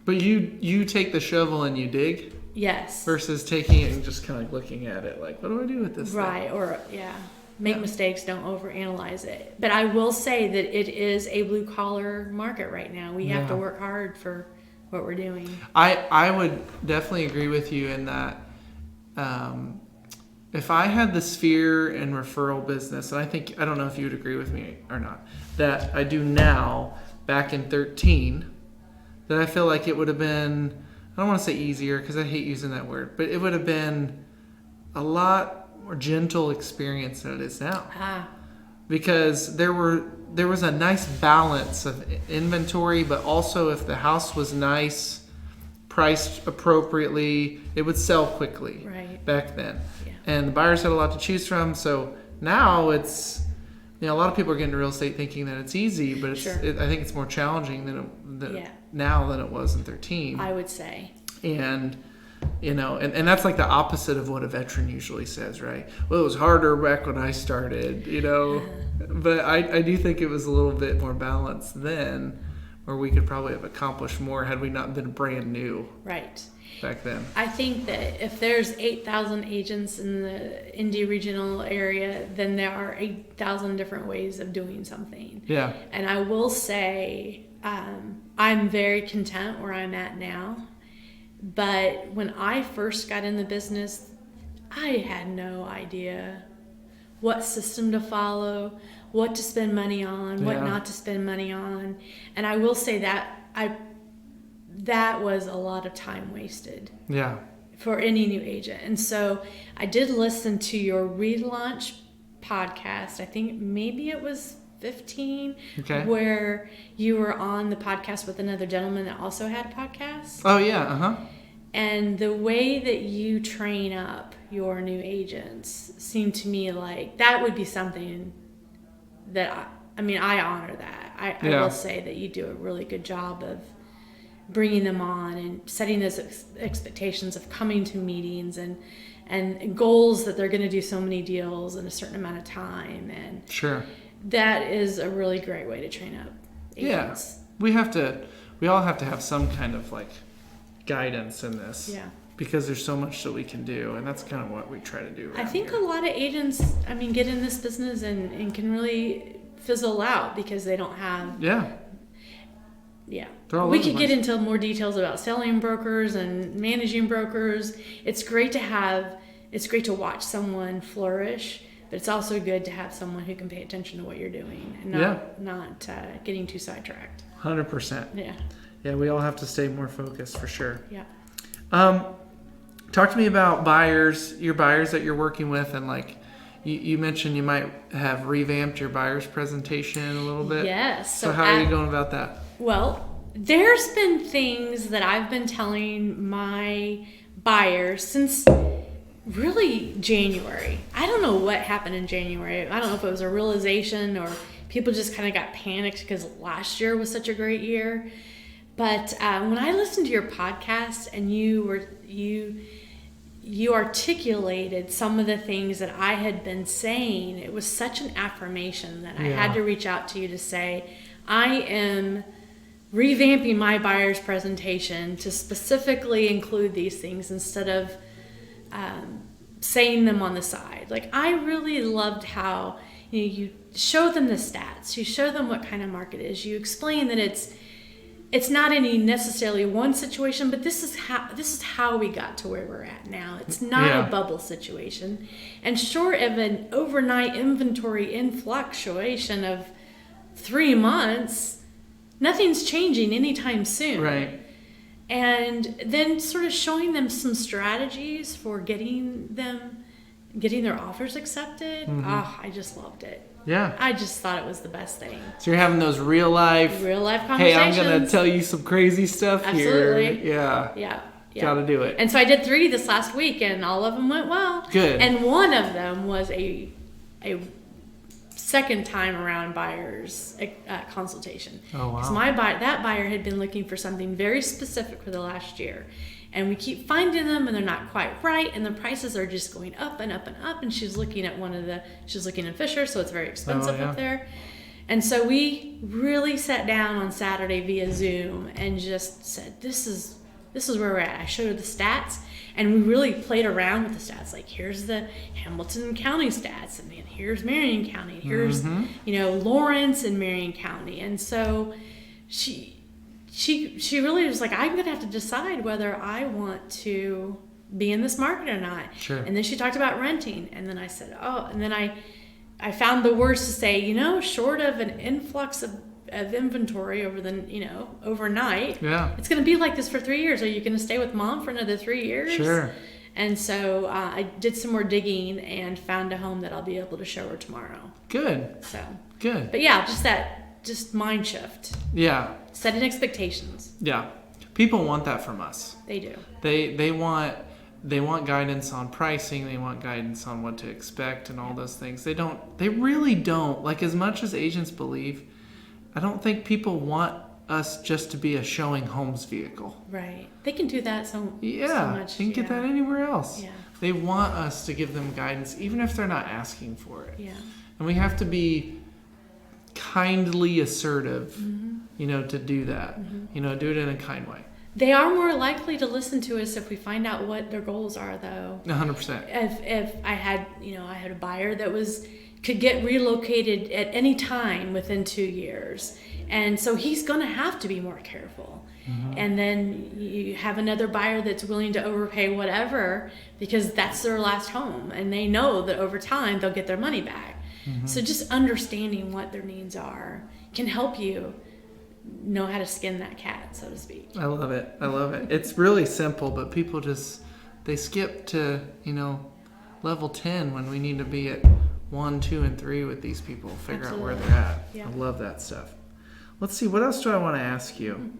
But you take the shovel and you dig? Yes. Versus taking it and just kind of looking at it like, what do I do with this right, thing? Or, make mistakes, don't overanalyze it. But I will say that it is a blue-collar market right now. We have to work hard for what we're doing. I would definitely agree with you in that if I had the sphere and referral business, and I don't know if you would agree with me or not, that I do now, back in 2013, that I feel like it would have been, I don't want to say easier because I hate using that word, but it would have been a lot more gentle experience than it is now. Because there was a nice balance of inventory, but also if the house was nice, priced appropriately, it would sell quickly back then. Yeah. And the buyers had a lot to choose from. So now it's, a lot of people are getting into real estate thinking that it's easy, but I think it's more challenging now than it was in 2013. I would say. And and that's like the opposite of what a veteran usually says, right? Well, it was harder back when I started, but I do think it was a little bit more balanced then, where we could probably have accomplished more had we not been brand new. Right. Back then. I think that if there's 8,000 agents in the Indy regional area, then there are 8,000 different ways of doing something. Yeah. And I will say, I'm very content where I'm at now. But when I first got in the business, I had no idea what system to follow, what to spend money on, what not to spend money on. And I will say that was a lot of time wasted. Yeah. For any new agent. And so I did listen to your ReLaunch podcast. I think maybe it was 15, where you were on the podcast with another gentleman that also had a podcast. Oh, yeah, And the way that you train up your new agents seemed to me like that would be something that, I honor that. I will say that you do a really good job of bringing them on and setting those expectations of coming to meetings and goals that they're going to do so many deals in a certain amount of time. And that is a really great way to train up agents. Yeah, we all have to have some kind of guidance in this. Yeah. Because there's so much that we can do, and that's kind of what we try to do. I think a lot of agents, get in this business and can really fizzle out because they don't have. Yeah. Yeah. We could get into more details about selling brokers and managing brokers. It's great to watch someone flourish, but it's also good to have someone who can pay attention to what you're doing and not getting too sidetracked. 100%. Yeah. Yeah, we all have to stay more focused for sure. Yeah. Talk to me about your buyers that you're working with, and like you mentioned you might have revamped your buyer's presentation a little bit. Yes. So how are you going about that? Well, there's been things that I've been telling my buyers since really January. I don't know what happened in January. I don't know if it was a realization or people just kind of got panicked because last year was such a great year. But when I listened to your podcast and you articulated some of the things that I had been saying, it was such an affirmation that I had to reach out to you to say, I am revamping my buyer's presentation to specifically include these things instead of saying them on the side. Like, I really loved how you show them the stats, you show them what kind of market it is, you explain that it's not any necessarily one situation, but this is how we got to where we're at now. It's not a bubble situation, and short of an overnight inventory influctuation of 3 months, nothing's changing anytime soon. Right. And then sort of showing them some strategies for getting their offers accepted. I just loved it. Yeah. I just thought it was the best thing. So you're having those real life conversations. Hey, I'm going to tell you some crazy stuff Absolutely. here. Yeah. Yeah. Got to do it. And so I did 3 this last week, and all of them went well. Good. And one of them was a second time around buyer's consultation. Oh, wow. Because that buyer had been looking for something very specific for the last year. And we keep finding them, and they're not quite right, and the prices are just going up and up and up. And she's looking at she's looking in Fisher, so it's very expensive up there. And so we really sat down on Saturday via Zoom and just said, this is where we're at. I showed her the stats, and we really played around with the stats. Like, here's the Hamilton County stats, and then here's Marion County, and here's Lawrence and Marion County. And so she really was like, I'm gonna have to decide whether I want to be in this market or not. Sure. And then she talked about renting, and then I said, and then I found the words to say, short of an influx of inventory overnight, it's going to be like this for 3 years. Are you going to stay with Mom for another 3 years? Sure. And so I did some more digging and found a home that I'll be able to show her tomorrow. Good. So good. But yeah, just mind shift. Yeah. Setting expectations. Yeah. People want that from us. They do. They want guidance on pricing. They want guidance on what to expect and all those things. They really don't. Like, as much as agents believe, I don't think people want us just to be a showing homes vehicle. Right. They can do that so much. They can get that anywhere else. Yeah. They want us to give them guidance, even if they're not asking for it. Yeah. And we have to be kindly assertive, to do that. Do it in a kind way. They are more likely to listen to us if we find out what their goals are, though. 100%. If I had a buyer that could get relocated at any time within 2 years, and so he's going to have to be more careful. And then you have another buyer that's willing to overpay whatever because that's their last home, and they know that over time they'll get their money back. So just understanding what their needs are can help you know how to skin that cat, so to speak. I love it. It's really simple, but people they skip to level 10 when we need to be at 1, 2, and 3 with these people. Figure out where they're at. Yeah. I love that stuff. Let's see, what else do I want to ask you?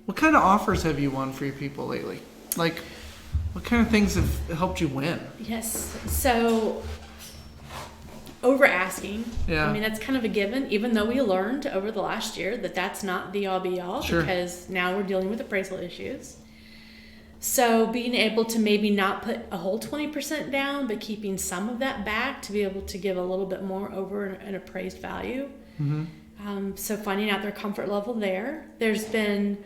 What kind of offers have you won for your people lately? Like, what kind of things have helped you win? Yes. So, over asking. Yeah. I mean, that's kind of a given, even though we learned over the last year that that's not the all be all, because now we're dealing with appraisal issues. So being able to maybe not put a whole 20% down, but keeping some of that back to be able to give a little bit more over an appraised value. So finding out their comfort level there. There's been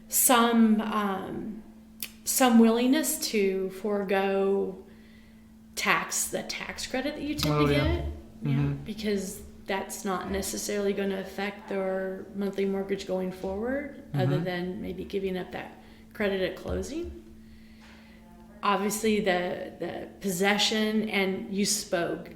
some willingness to forego the tax credit that you tend to get, because that's not necessarily going to affect their monthly mortgage going forward, other than maybe giving up that credit at closing. obviously the possession, and you spoke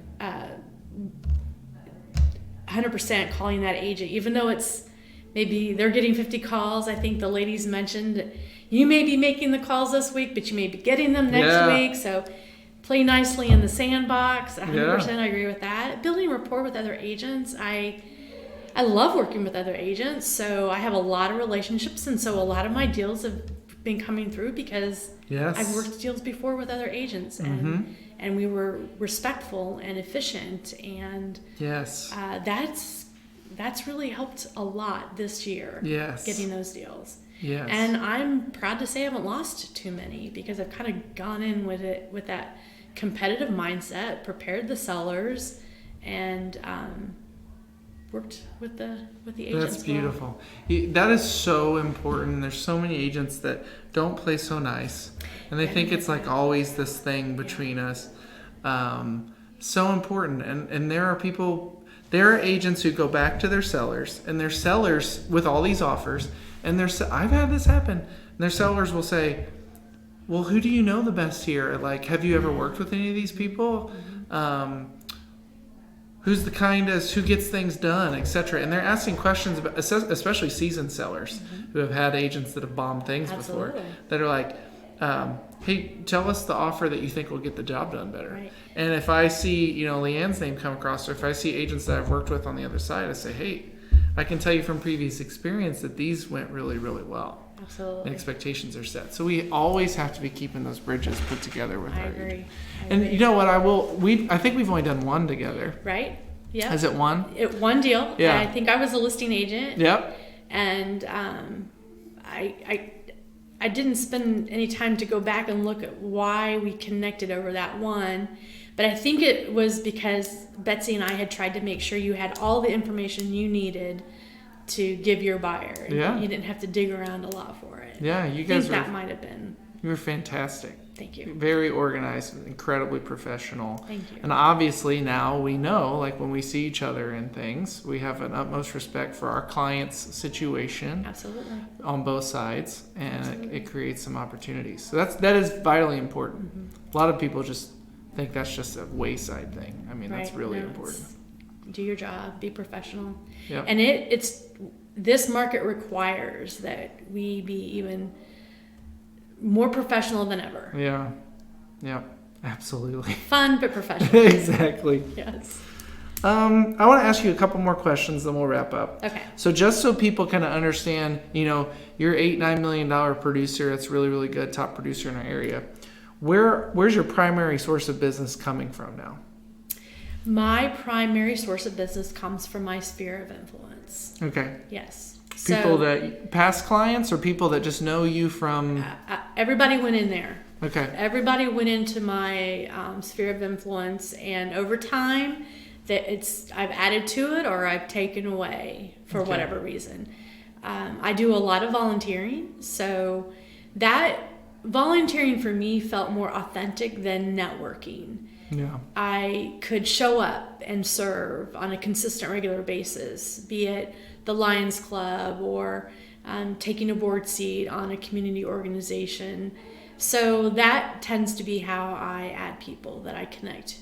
100% calling that agent, even though it's maybe they're getting 50 calls. I think the ladies mentioned you may be making the calls this week, but you may be getting them next week. So play nicely in the sandbox. 100% I agree with that. Building rapport with other agents. I love working with other agents. So I have a lot of relationships, and so a lot of my deals have been coming through because I've worked deals before with other agents, and we were respectful and efficient, and that's really helped a lot this year. Getting those deals. And I'm proud to say I haven't lost too many because I've kind of gone in with it with that competitive mindset, prepared the sellers, and worked with the agents. That's beautiful. That is so important. There's so many agents that don't play so nice, and they think it's like always this thing between us. So important. And there are agents who go back to their sellers, and their sellers with all these offers, and I've had this happen. And their sellers will say, "Well, who do you know the best here? Like, have you ever worked with any of these people? Who's the kindest? Who gets things done, etc." And they're asking questions about, especially seasoned sellers who have had agents that have bombed things before, that are like, "Hey, tell us the offer that you think will get the job done better." Right. And if I see, Lee Ann's name come across, or if I see agents that I've worked with on the other side, I say, "Hey, I can tell you from previous experience that these went really, really well." Absolutely. And expectations are set. So we always have to be keeping those bridges put together with our agent. I agree. And you know what? I think we've only done one together. Right. Yeah. Is it one? One deal. Yeah. I think I was a listing agent. Yep. And I didn't spend any time to go back and look at why we connected over that one. But I think it was because Betsy and I had tried to make sure you had all the information you needed to give your buyer. You didn't have to dig around a lot for it. Yeah, you guys that might have been. You were fantastic. Thank you. Very organized, incredibly professional. Thank you. And obviously now we know, like when we see each other in things, we have an utmost respect for our client's situation. Absolutely. On both sides, and it creates some opportunities. So that is vitally important. A lot of people just think that's just a wayside thing. I mean, that's really important. Do your job, be professional. Yep. And this market requires that we be even more professional than ever. Yeah, absolutely. Fun but professional. Exactly. Yes. I want to ask you a couple more questions, then we'll wrap up. Okay. So just so people kind of understand, you're $8-9 million producer. That's really, really good, top producer in our area. Where's your primary source of business coming from now? My primary source of business comes from my sphere of influence. Okay. Yes. People that past clients, or people that just know you from? Everybody went in there. Okay. Everybody went into my sphere of influence, and over time, I've added to it or I've taken away for whatever reason. I do a lot of volunteering, so that volunteering for me felt more authentic than networking. Yeah. I could show up and serve on a consistent, regular basis, be it the Lions Club or taking a board seat on a community organization. So that tends to be how I add people that I connect.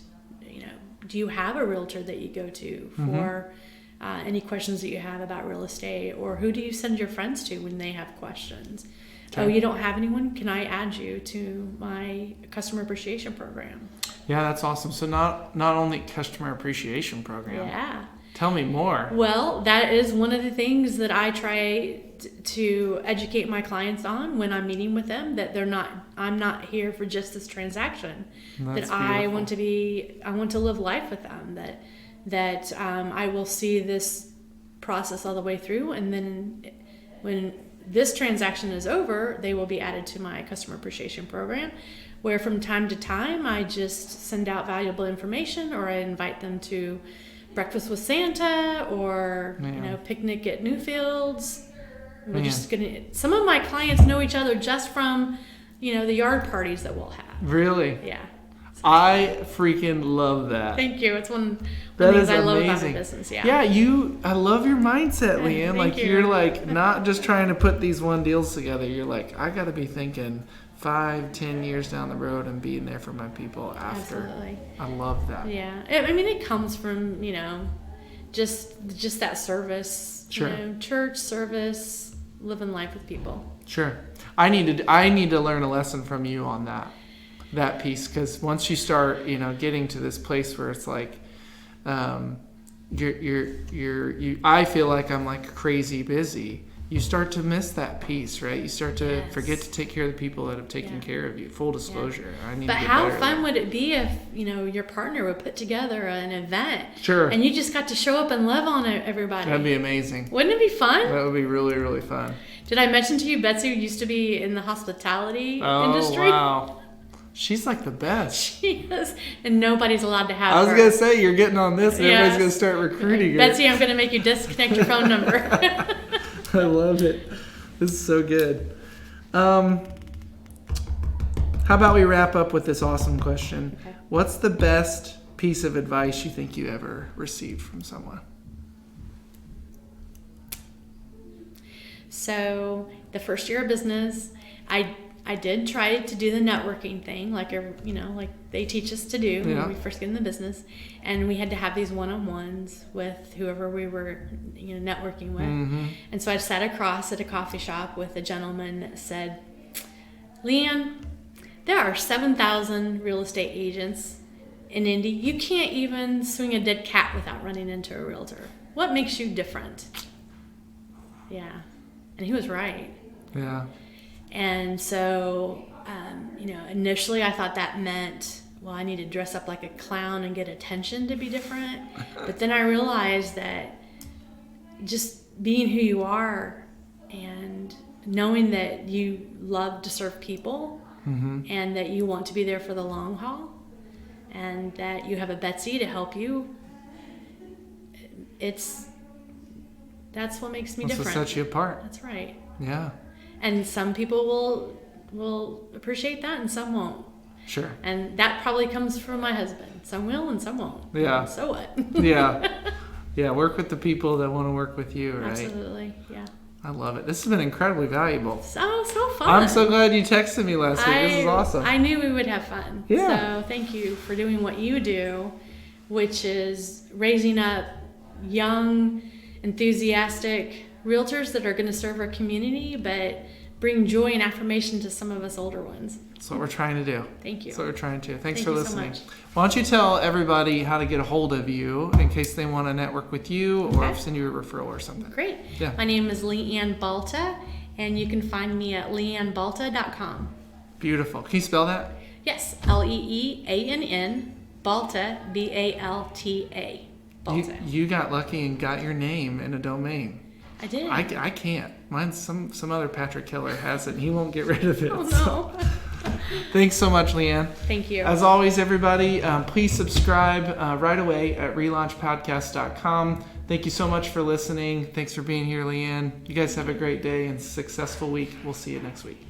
Do you have a realtor that you go to for any questions that you have about real estate, or who do you send your friends to when they have questions? Okay. Oh, you don't have anyone? Can I add you to my customer appreciation program? Yeah, that's awesome. So not only customer appreciation program. Yeah. Tell me more. Well, that is one of the things that I try to educate my clients on when I'm meeting with them, that I'm not here for just this transaction. That's that beautiful. I want to live life with them, that I will see this process all the way through, and then when this transaction is over, they will be added to my customer appreciation program, where from time to time I just send out valuable information, or I invite them to breakfast with Santa, or picnic at Newfields. Some of my clients know each other just from the yard parties that we'll have. Really? Yeah. I freaking love that. Thank you. It's one of the things I love about my business. Yeah. Yeah, I love your mindset, Lee Ann. Like you. you're like not just trying to put these one deals together. You're like, I got to be thinking 5-10 years down the road and being there for my people after. Absolutely. I love that. Yeah. I mean, it comes from, just that service. Sure. Church service, living life with people. Sure. I need to learn a lesson from you on that piece, because once you start, getting to this place where it's like, I feel like I'm like crazy busy. You start to miss that piece, right? You start to forget to take care of the people that have taken care of you. Full disclosure. But how fun would it be if, your partner would put together an event? Sure. And you just got to show up and love on everybody. That'd be amazing. Wouldn't it be fun? That would be really, really fun. Did I mention to you Betsy used to be in the hospitality industry? Oh, wow. She's like the best. She is. And nobody's allowed to have her. I was going to say, you're getting on this and everybody's going to start recruiting her. Betsy, I'm going to make you disconnect your phone number. I love it. This is so good. How about we wrap up with this awesome question? Okay. What's the best piece of advice you think you ever received from someone? So the first year of business, I did try to do the networking thing, like they teach us to do when we first get in the business, and we had to have these one-on-ones with whoever we were, networking with. Mm-hmm. And so I sat across at a coffee shop with a gentleman that said, "Lee Ann, there are 7,000 real estate agents in Indy. You can't even swing a dead cat without running into a realtor. What makes you different?" Yeah, and he was right. Yeah. And so, initially I thought that meant, well, I need to dress up like a clown and get attention to be different. But then I realized that just being who you are and knowing that you love to serve people and that you want to be there for the long haul and that you have a Betsy to help you, that's what makes me different. That's what sets you apart. That's right. Yeah. And some people will appreciate that and some won't. Sure. And that probably comes from my husband. Some will and some won't. Yeah. So what? Yeah. Yeah, work with the people that want to work with you, right? Absolutely, yeah. I love it. This has been incredibly valuable. So fun. I'm so glad you texted me last week. This is awesome. I knew we would have fun. Yeah. So thank you for doing what you do, which is raising up young, enthusiastic realtors that are going to serve our community, but bring joy and affirmation to some of us older ones. That's what we're trying to do. Thank you. That's what we're trying to do. Thanks for listening. So much. Why don't you tell everybody how to get a hold of you in case they want to network with you or send you a referral or something. Great. Yeah. My name is Lee Ann Balta, and you can find me at leeannbalta.com. Beautiful. Can you spell that? Yes. Leeann Balta, Balta. Balta. You got lucky and got your name in a domain. I did. I can't. Mine's some other Patrick Keller has it, and he won't get rid of it. Oh, no. So. Thanks so much, Lee Ann. Thank you. As always, everybody, please subscribe right away at relaunchpodcast.com. Thank you so much for listening. Thanks for being here, Lee Ann. You guys have a great day and successful week. We'll see you next week.